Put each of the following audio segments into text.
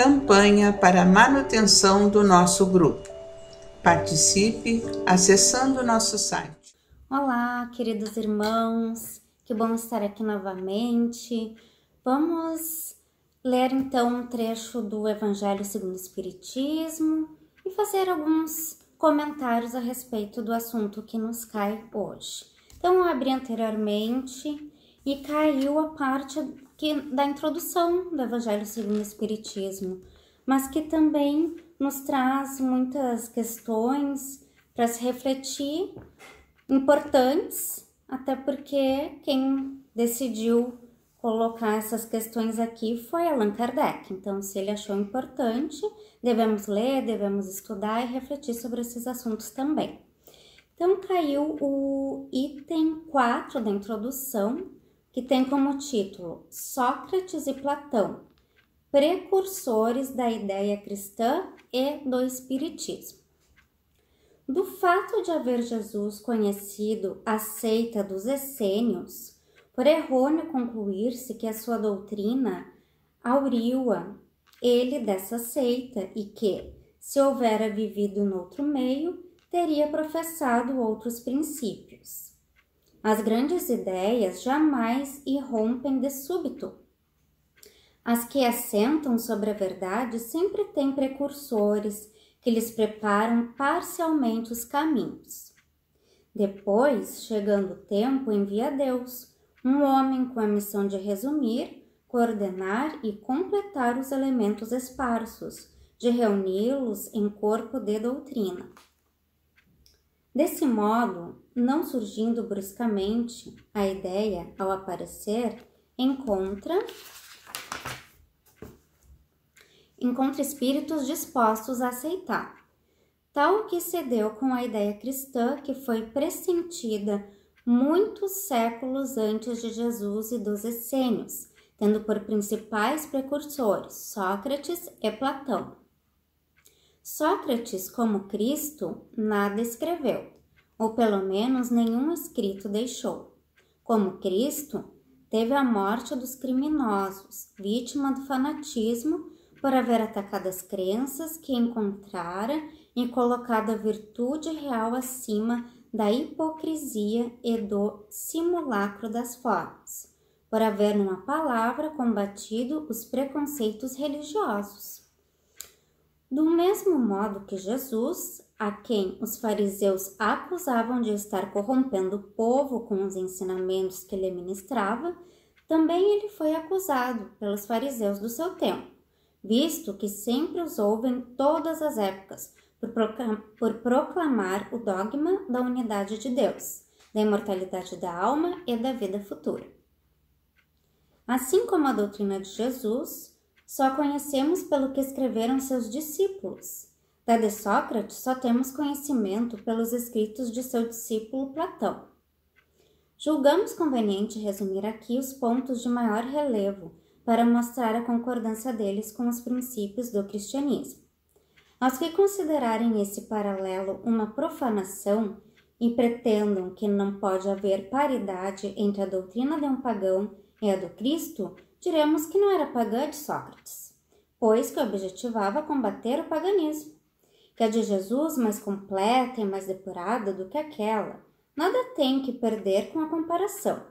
campanha para a manutenção do nosso grupo. Participe acessando o nosso site. Olá, queridos irmãos, que bom estar aqui novamente. Vamos ler então um trecho do Evangelho segundo o Espiritismo e fazer alguns comentários a respeito do assunto que nos cai hoje. Então, eu abri anteriormente e caiu a parte da introdução do Evangelho segundo o Espiritismo, mas que também nos traz muitas questões para se refletir, importantes, até porque quem decidiu colocar essas questões aqui foi Allan Kardec. Então, se ele achou importante, devemos ler, devemos estudar e refletir sobre esses assuntos também. Então, caiu o item 4 da introdução, que tem como título Sócrates e Platão, precursores da ideia cristã e do espiritismo. Do fato de haver Jesus conhecido a seita dos essênios, por errôneo concluir-se que a sua doutrina auriu-a ele dessa seita e que, se houvera vivido noutro meio, teria professado outros princípios. As grandes ideias jamais irrompem de súbito. As que assentam sobre a verdade sempre têm precursores que lhes preparam parcialmente os caminhos. Depois, chegando o tempo, envia Deus, um homem com a missão de resumir, coordenar e completar os elementos esparsos, de reuni-los em corpo de doutrina. Desse modo, não surgindo bruscamente, a ideia, ao aparecer, encontra espíritos dispostos a aceitar. Tal que se deu com a ideia cristã que foi pressentida muitos séculos antes de Jesus e dos essênios, tendo por principais precursores Sócrates e Platão. Sócrates, como Cristo, nada escreveu, ou pelo menos nenhum escrito deixou. Como Cristo, teve a morte dos criminosos, vítima do fanatismo, por haver atacado as crenças que encontrara e colocado a virtude real acima da hipocrisia e do simulacro das formas, por haver, numa palavra, combatido os preconceitos religiosos. Do mesmo modo que Jesus, a quem os fariseus acusavam de estar corrompendo o povo com os ensinamentos que lhe ministrava, também ele foi acusado pelos fariseus do seu tempo, visto que sempre os houve em todas as épocas, por proclamar o dogma da unidade de Deus, da imortalidade da alma e da vida futura. Assim como a doutrina de Jesus, só conhecemos pelo que escreveram seus discípulos. Da de Sócrates só temos conhecimento pelos escritos de seu discípulo Platão. Julgamos conveniente resumir aqui os pontos de maior relevo para mostrar a concordância deles com os princípios do cristianismo. Aos que considerarem esse paralelo uma profanação e pretendam que não pode haver paridade entre a doutrina de um pagão e a do Cristo, diremos que não era pagã de Sócrates, pois que objetivava combater o paganismo, que a de Jesus, mais completa e mais depurada do que aquela, nada tem que perder com a comparação,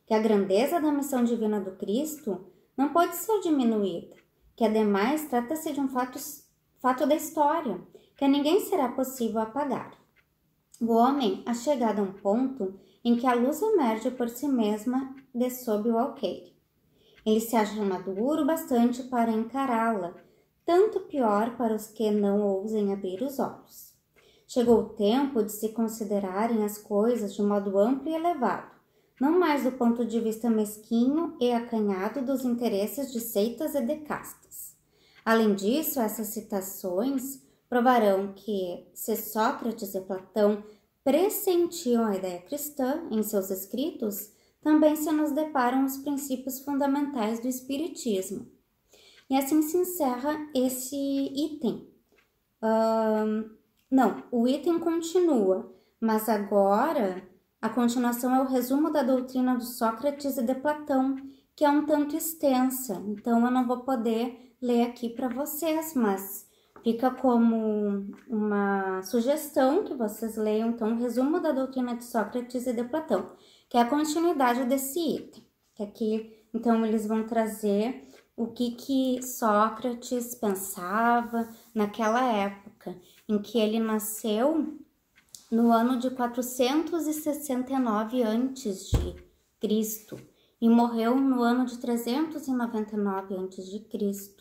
que a grandeza da missão divina do Cristo não pode ser diminuída, que ademais trata-se de um fato da história, que a ninguém será possível apagar. O homem ha chegado a um ponto em que a luz emerge por si mesma de sob o alqueire. Ele se acha maduro bastante para encará-la, tanto pior para os que não ousem abrir os olhos. Chegou o tempo de se considerarem as coisas de um modo amplo e elevado, não mais do ponto de vista mesquinho e acanhado dos interesses de seitas e de castas. Além disso, essas citações provarão que, se Sócrates e Platão pressentiam a ideia cristã em seus escritos, também se nos deparam os princípios fundamentais do Espiritismo. E assim se encerra esse item. O item continua, mas agora a continuação é o resumo da doutrina de Sócrates e de Platão, que é um tanto extensa, então eu não vou poder ler aqui para vocês, mas fica como uma sugestão que vocês leiam, então, o resumo da doutrina de Sócrates e de Platão, que é a continuidade desse item. Que aqui, então, eles vão trazer o que Sócrates pensava naquela época, em que ele nasceu no ano de 469 a.C. e morreu no ano de 399 a.C.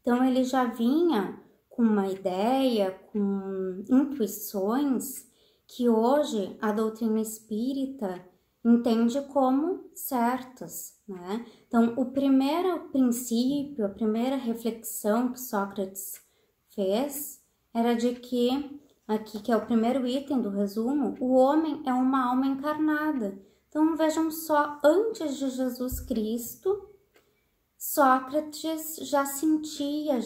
Então, ele já vinha com uma ideia, com intuições que hoje a doutrina espírita entende como certas, né? Então, o primeiro princípio, a primeira reflexão que Sócrates fez era de que, aqui que é o primeiro item do resumo, o homem é uma alma encarnada. Então, vejam só, antes de Jesus Cristo, Sócrates já sentia,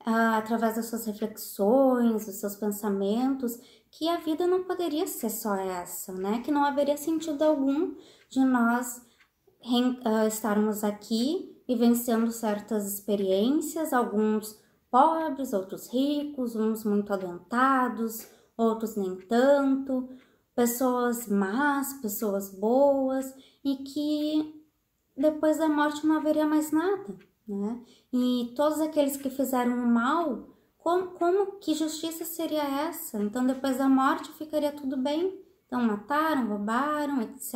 através das suas reflexões, dos seus pensamentos, que a vida não poderia ser só essa, né? Que não haveria sentido algum de nós estarmos aqui vivenciando certas experiências, alguns pobres, outros ricos, uns muito adoentados, outros nem tanto, pessoas más, pessoas boas, e que depois da morte não haveria mais nada, né? E todos aqueles que fizeram o mal, como que justiça seria essa? Então, depois da morte ficaria tudo bem. Então, mataram, roubaram, etc.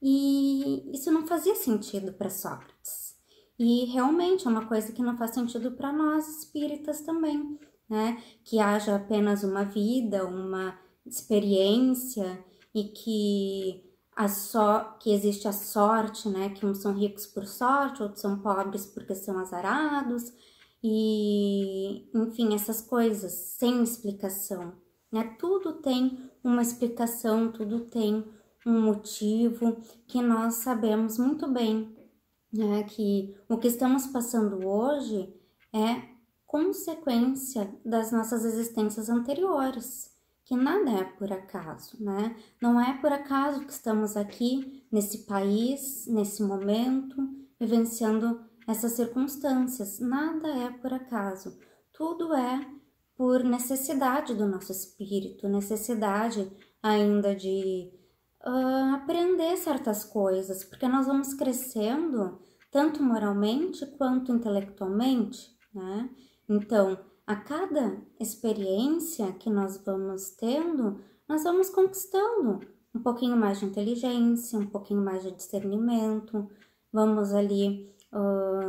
E isso não fazia sentido para Sócrates. E realmente é uma coisa que não faz sentido para nós espíritas também, né? Que haja apenas uma vida, uma experiência e que existe a sorte, né? Que uns são ricos por sorte, outros são pobres porque são azarados, e enfim, essas coisas sem explicação, né? Tudo tem uma explicação, tudo tem um motivo que nós sabemos muito bem, né? Que o que estamos passando hoje é consequência das nossas existências anteriores, que nada é por acaso, né? Não é por acaso que estamos aqui nesse país, nesse momento, vivenciando essas circunstâncias. Nada é por acaso. Tudo é por necessidade do nosso espírito, necessidade ainda de aprender certas coisas, porque nós vamos crescendo tanto moralmente quanto intelectualmente, né? Então, a cada experiência que nós vamos tendo, nós vamos conquistando um pouquinho mais de inteligência, um pouquinho mais de discernimento, vamos ali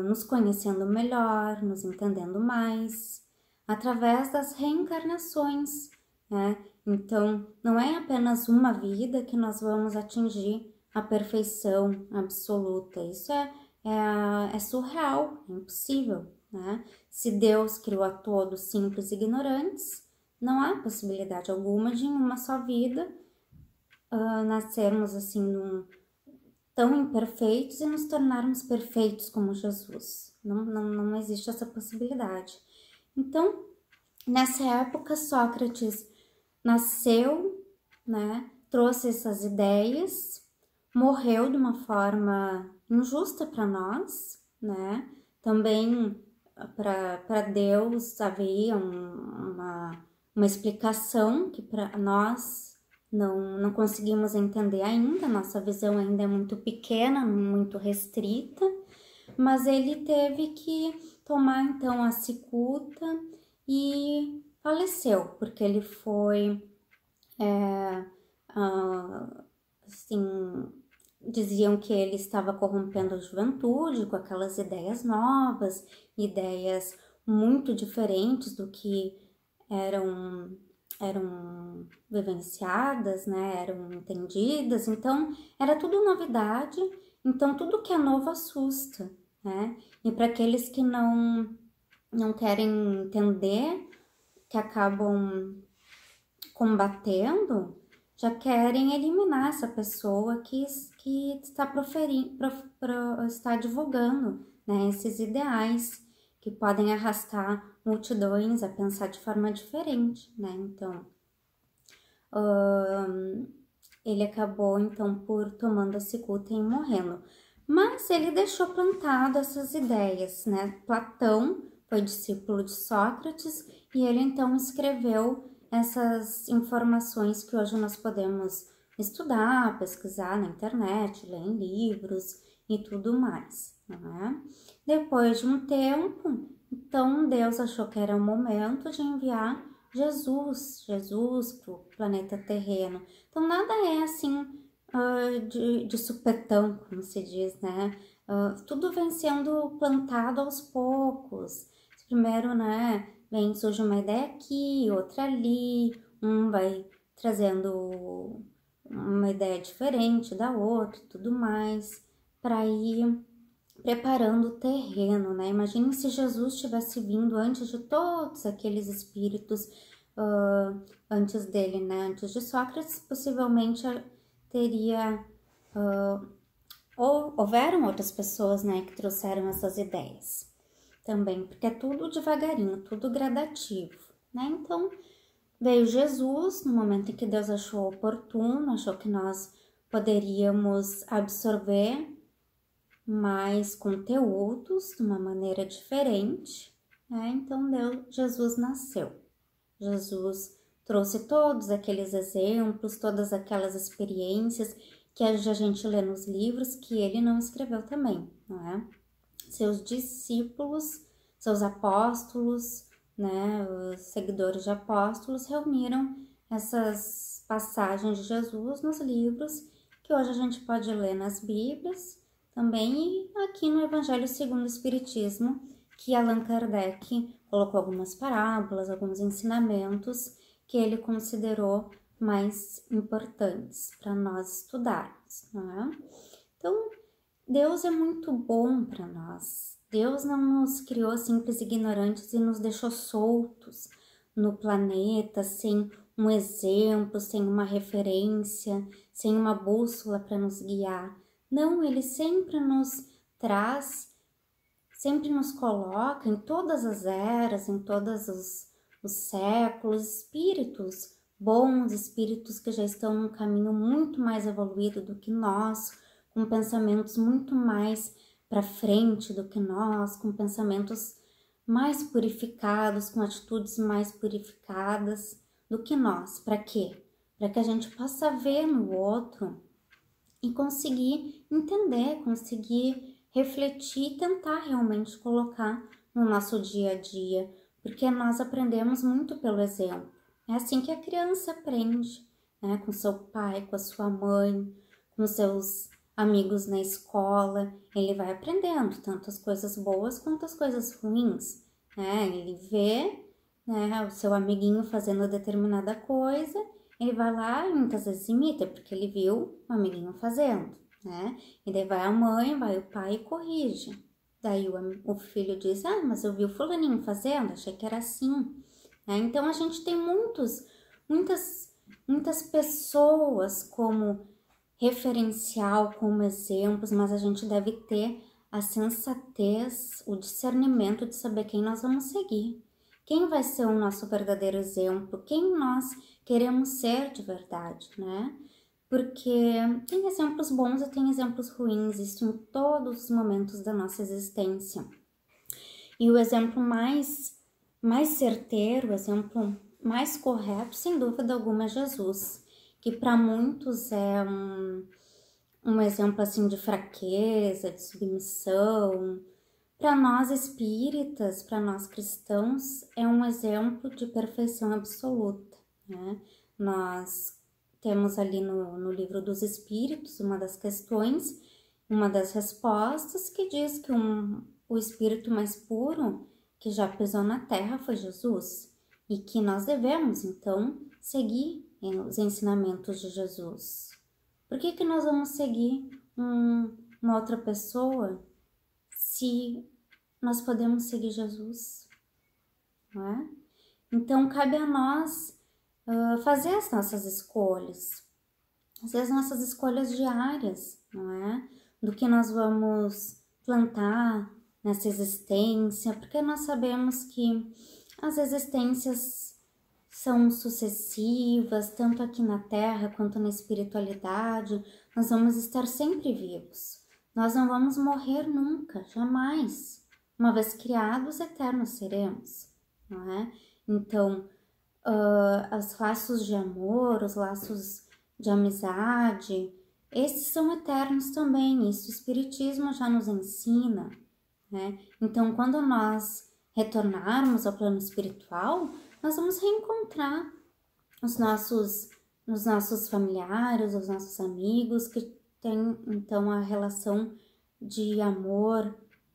nos conhecendo melhor, nos entendendo mais, através das reencarnações, né? Então, não é apenas uma vida que nós vamos atingir a perfeição absoluta. Isso é surreal, é impossível, né? Se Deus criou a todos simples e ignorantes, não há possibilidade alguma de em uma só vida nascermos assim tão imperfeitos e nos tornarmos perfeitos como Jesus. Não existe essa possibilidade. Então, nessa época, Sócrates nasceu, né? Trouxe essas ideias, morreu de uma forma injusta para nós, né? Também para Deus havia uma explicação que para nós não conseguimos entender ainda, nossa visão ainda é muito pequena, muito restrita, mas ele teve que tomar então a cicuta e faleceu, porque ele foi, assim, diziam que ele estava corrompendo a juventude com aquelas ideias novas, ideias muito diferentes do que eram vivenciadas, né? Eram entendidas. Então, era tudo novidade. Então, tudo que é novo assusta, né? E para aqueles que não querem entender, que acabam combatendo, já querem eliminar essa pessoa que está está divulgando, né, esses ideais que podem arrastar multidões a pensar de forma diferente, né? Então, ele acabou então por tomando a cicuta e morrendo. Mas ele deixou plantado essas ideias, né? Platão foi discípulo de Sócrates e ele então escreveu essas informações que hoje nós podemos estudar, pesquisar na internet, ler em livros e tudo mais, né? Depois de um tempo, então Deus achou que era o momento de enviar Jesus para o planeta terreno. Então nada é assim de supetão, como se diz, né? Tudo vem sendo plantado aos poucos. Primeiro, né, surge uma ideia aqui, outra ali, um vai trazendo uma ideia diferente da outra e tudo mais, para ir preparando o terreno, né? Imagine se Jesus tivesse vindo antes de todos aqueles espíritos, antes dele, né? Antes de Sócrates, possivelmente teria... houveram outras pessoas, né, que trouxeram essas ideias também, porque é tudo devagarinho, tudo gradativo, né? Então, veio Jesus no momento em que Deus achou oportuno, achou que nós poderíamos absorver mais conteúdos de uma maneira diferente, né? Então, Jesus nasceu. Jesus trouxe todos aqueles exemplos, todas aquelas experiências que a gente lê nos livros que ele não escreveu também, não é? Seus discípulos, seus apóstolos, né, os seguidores de apóstolos reuniram essas passagens de Jesus nos livros que hoje a gente pode ler nas Bíblias também e aqui no Evangelho segundo o Espiritismo, que Allan Kardec colocou algumas parábolas, alguns ensinamentos que ele considerou mais importantes para nós estudarmos, não é? Então, Deus é muito bom para nós. Deus não nos criou simples ignorantes e nos deixou soltos no planeta, sem um exemplo, sem uma referência, sem uma bússola para nos guiar. Não, Ele sempre nos traz, sempre nos coloca em todas as eras, em todos os séculos, espíritos bons, espíritos que já estão num caminho muito mais evoluído do que nós, com pensamentos muito mais para frente do que nós, com pensamentos mais purificados, com atitudes mais purificadas do que nós. Para quê? Para que a gente possa ver no outro e conseguir entender, conseguir refletir e tentar realmente colocar no nosso dia a dia, porque nós aprendemos muito pelo exemplo. É assim que a criança aprende, né? Com seu pai, com a sua mãe, com seus amigos na escola, ele vai aprendendo tanto as coisas boas quanto as coisas ruins, né? Ele vê, né, o seu amiguinho fazendo determinada coisa, ele vai lá e muitas vezes imita, porque ele viu o amiguinho fazendo, né? E daí vai a mãe, vai o pai e corrige. Daí o filho diz, mas eu vi o fulaninho fazendo, achei que era assim. Né? Então a gente tem muitas pessoas como referencial, como exemplos, mas a gente deve ter a sensatez, o discernimento de saber quem nós vamos seguir. Quem vai ser o nosso verdadeiro exemplo? Quem nós queremos ser de verdade, né? Porque tem exemplos bons e tem exemplos ruins, isso em todos os momentos da nossa existência. E o exemplo mais certeiro, o exemplo mais correto, sem dúvida alguma, é Jesus, que para muitos é um exemplo assim de fraqueza, de submissão. Para nós espíritas, para nós cristãos, é um exemplo de perfeição absoluta, né? Nós temos ali no livro dos Espíritos uma das questões, uma das respostas que diz que o espírito mais puro que já pisou na terra foi Jesus e que nós devemos então seguir os ensinamentos de Jesus. Por que nós vamos seguir uma outra pessoa se nós podemos seguir Jesus, não é? Então, cabe a nós fazer as nossas escolhas, fazer as nossas escolhas diárias, não é? Do que nós vamos plantar nessa existência, porque nós sabemos que as existências são sucessivas, tanto aqui na Terra quanto na espiritualidade, nós vamos estar sempre vivos. Nós não vamos morrer nunca, jamais. Uma vez criados, eternos seremos, não é? Então, os laços de amor, os laços de amizade, esses são eternos também. Isso o Espiritismo já nos ensina, né? Então, quando nós retornarmos ao plano espiritual, nós vamos reencontrar os nossos familiares, os nossos amigos que têm então a relação de amor,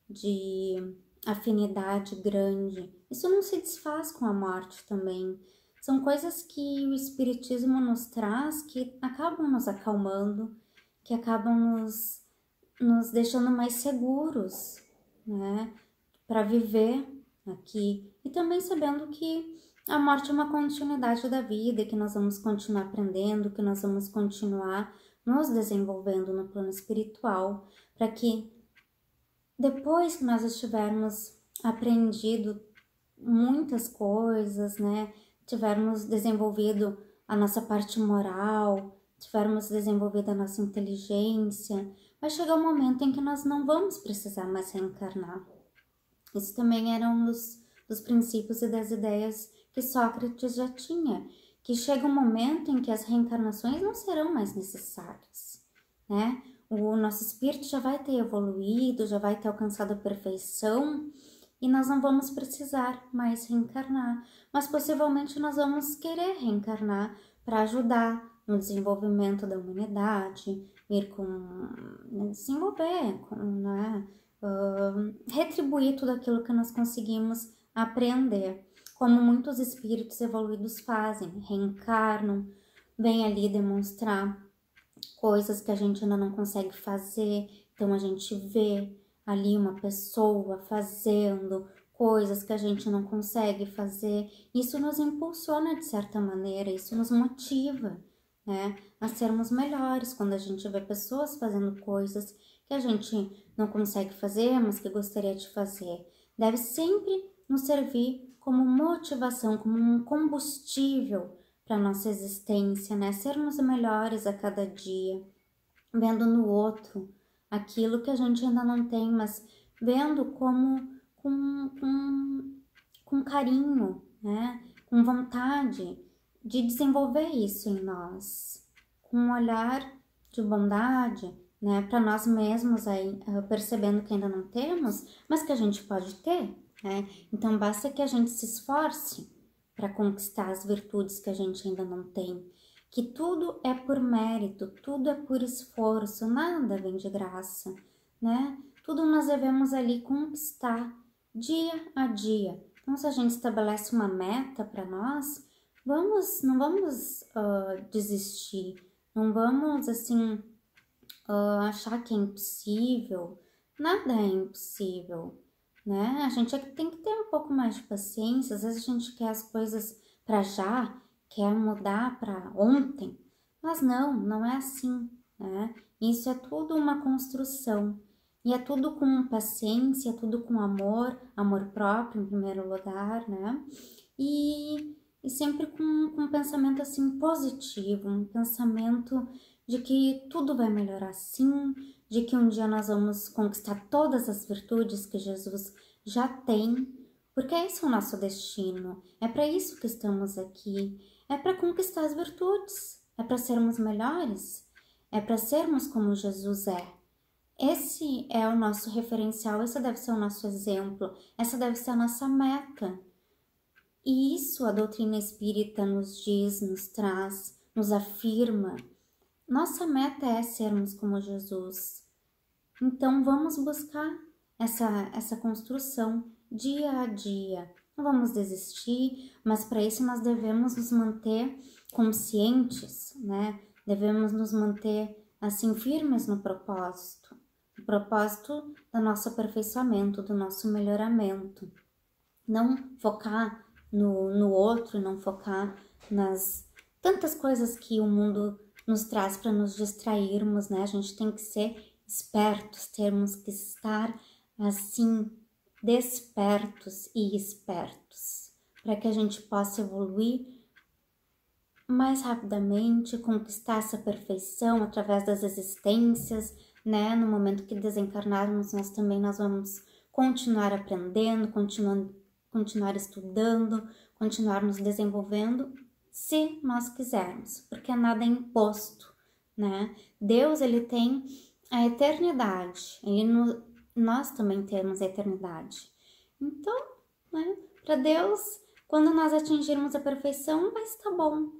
de afinidade grande. Isso não se desfaz com a morte também. São coisas que o Espiritismo nos traz que acabam nos acalmando, que acabam nos deixando mais seguros, né, para viver aqui. E também sabendo que a morte é uma continuidade da vida, que nós vamos continuar aprendendo, que nós vamos continuar nos desenvolvendo no plano espiritual, para que depois que nós estivermos aprendido muitas coisas, né, tivermos desenvolvido a nossa parte moral, tivermos desenvolvido a nossa inteligência, vai chegar um momento em que nós não vamos precisar mais reencarnar. Isso também era um dos princípios e das ideias que Sócrates já tinha, que chega um momento em que as reencarnações não serão mais necessárias, né? O nosso espírito já vai ter evoluído, já vai ter alcançado a perfeição e nós não vamos precisar mais reencarnar, mas possivelmente nós vamos querer reencarnar para ajudar no desenvolvimento da humanidade, desenvolver, né? Retribuir tudo aquilo que nós conseguimos aprender, como muitos espíritos evoluídos fazem, reencarnam, vêm ali demonstrar coisas que a gente ainda não consegue fazer, então a gente vê ali uma pessoa fazendo coisas que a gente não consegue fazer, isso nos impulsiona de certa maneira, isso nos motiva, né, a sermos melhores quando a gente vê pessoas fazendo coisas que a gente não consegue fazer, mas que gostaria de fazer. Deve sempre nos servir como motivação, como um combustível para a nossa existência, né? Sermos melhores a cada dia, vendo no outro aquilo que a gente ainda não tem, mas vendo como com carinho, né? Com vontade de desenvolver isso em nós, com um olhar de bondade, né, para nós mesmos aí, percebendo que ainda não temos, mas que a gente pode ter, né? Então basta que a gente se esforce para conquistar as virtudes que a gente ainda não tem, que tudo é por mérito, tudo é por esforço, nada vem de graça, né? Tudo nós devemos ali conquistar dia a dia. Então se a gente estabelece uma meta para nós, não vamos desistir, não vamos assim achar que é impossível. Nada é impossível, né? A gente tem que ter um pouco mais de paciência. Às vezes a gente quer as coisas para já, quer mudar para ontem, mas não é assim, né? Isso é tudo uma construção e é tudo com paciência, é tudo com amor próprio em primeiro lugar, né? E sempre com um pensamento assim positivo, um pensamento de que tudo vai melhorar sim, de que um dia nós vamos conquistar todas as virtudes que Jesus já tem, porque esse é o nosso destino, é para isso que estamos aqui, é para conquistar as virtudes, é para sermos melhores, é para sermos como Jesus é. Esse é o nosso referencial, esse deve ser o nosso exemplo, essa deve ser a nossa meta. E isso a doutrina espírita nos diz, nos traz, nos afirma. Nossa meta é sermos como Jesus. Então vamos buscar essa construção dia a dia. Não vamos desistir, mas para isso nós devemos nos manter conscientes, né? Devemos nos manter assim firmes no propósito do nosso aperfeiçoamento, do nosso melhoramento. Não focar no outro, não focar nas tantas coisas que o mundo nos traz para nos distrairmos, né? A gente tem que ser espertos, temos que estar assim despertos e espertos para que a gente possa evoluir mais rapidamente, conquistar essa perfeição através das existências, né? No momento que desencarnarmos, nós vamos continuar aprendendo, continuar estudando, continuar nos desenvolvendo, se nós quisermos, porque nada é imposto, né? Deus, ele tem a eternidade, nós também temos a eternidade. Então, né, para Deus, quando nós atingirmos a perfeição, vai estar bom.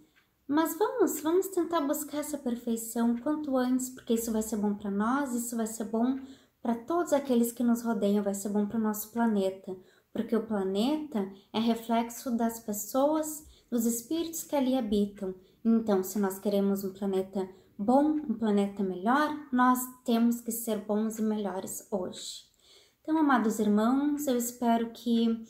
Mas vamos tentar buscar essa perfeição quanto antes, porque isso vai ser bom para nós, isso vai ser bom para todos aqueles que nos rodeiam, vai ser bom para o nosso planeta, porque o planeta é reflexo das pessoas, dos espíritos que ali habitam. Então, se nós queremos um planeta bom, um planeta melhor, nós temos que ser bons e melhores hoje. Então, amados irmãos, eu espero que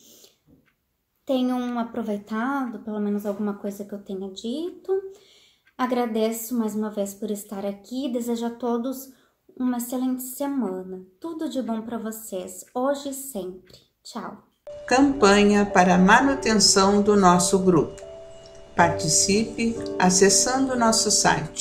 tenham aproveitado pelo menos alguma coisa que eu tenha dito. Agradeço mais uma vez por estar aqui, desejo a todos uma excelente semana. Tudo de bom para vocês, hoje e sempre. Tchau. Campanha para a manutenção do nosso grupo. Participe acessando nosso site